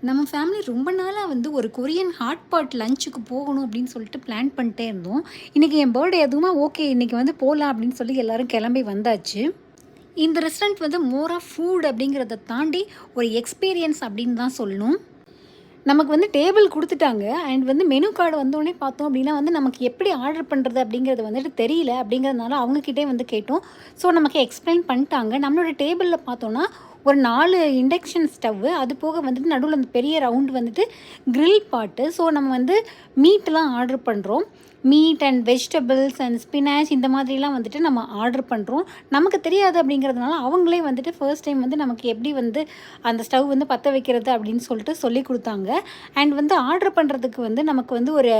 நம்ம ஃபேமிலி ரொம்ப நாளாக வந்து ஒரு கொரியன் ஹாட் பாட் லஞ்சுக்கு போகணும் அப்படின்னு சொல்லிட்டு பிளான் பண்ணிட்டே இருந்தோம். இன்றைக்கி என் பர்த்டே அதுவுமா ஓகே இன்றைக்கி வந்து போகலாம் அப்படின்னு சொல்லி எல்லோரும் கிளம்பி வந்தாச்சு. இந்த ரெஸ்டாரண்ட் வந்து மோர் ஆஃப் ஃபுட் அப்படிங்கிறத தாண்டி ஒரு எக்ஸ்பீரியன்ஸ் அப்படின்னு தான் சொல்லணும். நமக்கு வந்து டேபிள் குடுத்துட்டாங்க. அண்ட் வந்து மெனு கார்டு வந்தோனே பார்த்தோம் அப்படின்னா வந்து நமக்கு எப்படி ஆர்டர் பண்ணுறது அப்படிங்கிறது வந்துட்டு தெரியல. அப்படிங்கிறதுனால அவங்கக்கிட்டே வந்து கேட்டோம். ஸோ நமக்கு எக்ஸ்பிளைன் பண்ணிட்டாங்க. நம்மளோட டேபிளில் பார்த்தோன்னா ஒரு 4 இண்டக்ஷன் ஸ்டவ்வு, அது போக வந்துட்டு நடுவில் அந்த பெரிய ரவுண்ட் வந்துட்டு கிரில் பாட்டு. ஸோ நம்ம வந்து மீட்லாம் ஆர்டர் பண்ணுறோம். Meet and vegetables and spinach இந்த மாதிரிலாம் வந்துட்டு நம்ம ஆர்டர் பண்ணுறோம். நமக்கு தெரியாது அப்படிங்கிறதுனால அவங்களே வந்துட்டு ஃபர்ஸ்ட் டைம் வந்து நமக்கு எப்படி வந்து அந்த ஸ்டவ் வந்து பற்ற வைக்கிறது அப்படின்னு சொல்லிட்டு சொல்லி கொடுத்தாங்க. அண்ட் வந்து ஆர்டர் பண்ணுறதுக்கு வந்து நமக்கு வந்து ஒரு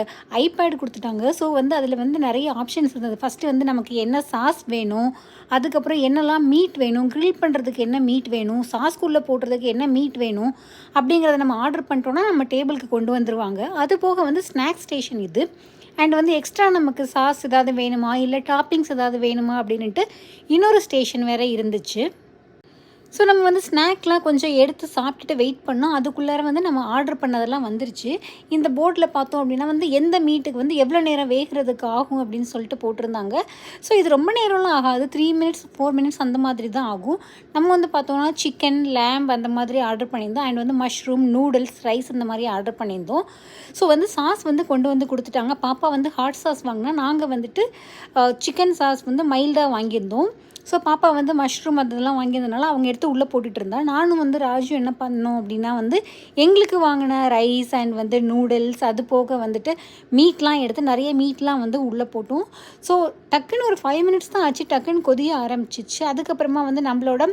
ஐபேட் கொடுத்துட்டாங்க. ஸோ வந்து அதில் வந்து நிறைய ஆப்ஷன்ஸ் இருந்தது. ஃபஸ்ட்டு வந்து நமக்கு என்ன சாஸ் வேணும், அதுக்கப்புறம் என்னெல்லாம் மீட் வேணும், க்ரில் பண்ணுறதுக்கு என்ன மீட் வேணும், சாஸ்குள்ளே போடுறதுக்கு என்ன மீட் வேணும் அப்படிங்கிறத நம்ம ஆர்டர் பண்ணிட்டோன்னா நம்ம டேபிளுக்கு கொண்டு வந்துடுவாங்க. அது போக வந்து ஸ்நாக்ஸ் ஸ்டேஷன் இது. அண்ட் வந்து எக்ஸ்ட்ரா நமக்கு சாஸ் ஏதாவது வேணுமா, இல்லை டாப்பிங்ஸ் ஏதாவது வேணுமா அப்படின்ட்டு இன்னொரு ஸ்டேஷன் வேறு இருந்துச்சு. ஸோ நம்ம வந்து ஸ்நாக்லாம் கொஞ்சம் எடுத்து சாப்பிட்டுட்டு வெயிட் பண்ணோம். அதுக்குள்ளார வந்து நம்ம ஆர்டர் பண்ணதெல்லாம் வந்துருச்சு. இந்த போர்டில் பார்த்தோம் அப்படின்னா வந்து எந்த மீட்டுக்கு வந்து எவ்வளோ நேரம் வேகிறதுக்கு ஆகும் அப்படின்னு சொல்லிட்டு போட்டிருந்தாங்க. ஸோ இது ரொம்ப நேரம்லாம் ஆகாது. 3 மினிட்ஸ் 4 மினிட்ஸ் அந்த மாதிரி தான் ஆகும். நம்ம வந்து பார்த்தோம்னா சிக்கன், லேம்ப் அந்த மாதிரி ஆர்டர் பண்ணியிருந்தோம். அண்ட் வந்து மஷ்ரூம், நூடுல்ஸ், ரைஸ் இந்த மாதிரி ஆர்டர் பண்ணியிருந்தோம். ஸோ வந்து சாஸ் வந்து கொண்டு வந்து கொடுத்துட்டாங்க. பாப்பா வந்து ஹாட் சாஸ் வாங்கினா, நாங்கள் வந்துட்டு சிக்கன் சாஸ் வந்து மைல்டாக வாங்கியிருந்தோம். ஸோ பாப்பா வந்து மஷ்ரூம் அதெல்லாம் வாங்கியதுனால அவங்க எடுத்து உள்ளே போட்டுட்டு இருந்தா. நானும் வந்து ராஜு என்ன பண்ணோம் அப்படின்னா வந்து எங்களுக்கு வாங்கின ரைஸ் அண்ட் வந்து நூடுல்ஸ், அது போக வந்துட்டு மீட்லாம் எடுத்து நிறைய மீட்லாம் வந்து உள்ளே போட்டோம். ஸோ டக்குன்னு ஒரு 5 மினிட்ஸ் தான் ஆச்சு. டக்குன்னு கொதிய ஆரம்பிச்சிச்சு. அதுக்கப்புறமா வந்து நம்மளோட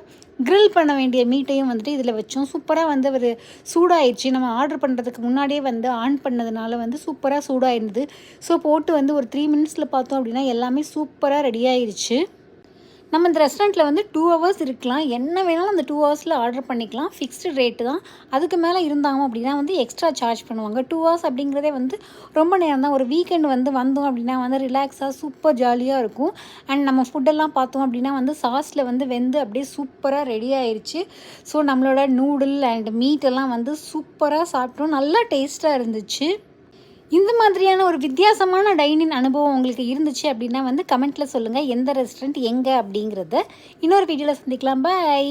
க்ரில் பண்ண வேண்டிய மீட்டையும் வந்துட்டு இதில் வச்சோம். சூப்பராக வந்து ஒரு சூடாயிடுச்சு. நம்ம ஆர்டர் பண்ணுறதுக்கு முன்னாடியே வந்து ஆன் பண்ணதுனால வந்து சூப்பராக சூடாயிருந்தது. ஸோ போட்டு வந்து ஒரு 3 மினிட்ஸில் பார்த்தோம் அப்படின்னா எல்லாமே சூப்பராக ரெடி ஆயிடுச்சு. நம்ம இந்த ரெஸ்டாரண்ட்டில் வந்து 2 ஹவர்ஸ் இருக்கலாம். என்ன வேணாலும் அந்த 2 ஹவர்ஸில் ஆர்டர் பண்ணிக்கலாம். ஃபிக்ஸ்டு ரேட்டு தான். அதுக்கு மேலே இருந்தாங்க அப்படின்னா வந்து எக்ஸ்ட்ரா சார்ஜ் பண்ணுவாங்க. 2 ஹவர்ஸ் அப்படிங்கிறதே வந்து ரொம்ப நேரம் தான். ஒரு வீக்கெண்டு வந்து வந்தோம் அப்படின்னா வந்து ரிலாக்ஸாக சூப்பர் ஜாலியாக இருக்கும். அண்ட் நம்ம ஃபுட்டெல்லாம் பார்த்தோம் அப்படின்னா வந்து சாஸில் வந்து வெந்து அப்படியே சூப்பராக ரெடி ஆயிடுச்சு. ஸோ நம்மளோட நூடுல் அண்ட் மீட்டெல்லாம் வந்து சூப்பராக சாப்பிட்டோம். நல்லா டேஸ்ட்டாக இருந்துச்சு. இந்த மாதிரியான ஒரு வித்தியாசமான டைனிங் அனுபவம் உங்களுக்கு இருந்துச்சு அப்படின்னா வந்து கமெண்ட்டில் சொல்லுங்கள். எந்த ரெஸ்டாரண்ட் எங்கே அப்படிங்கிறத. இன்னொரு வீடியோவில் சந்திக்கலாம். பாய்.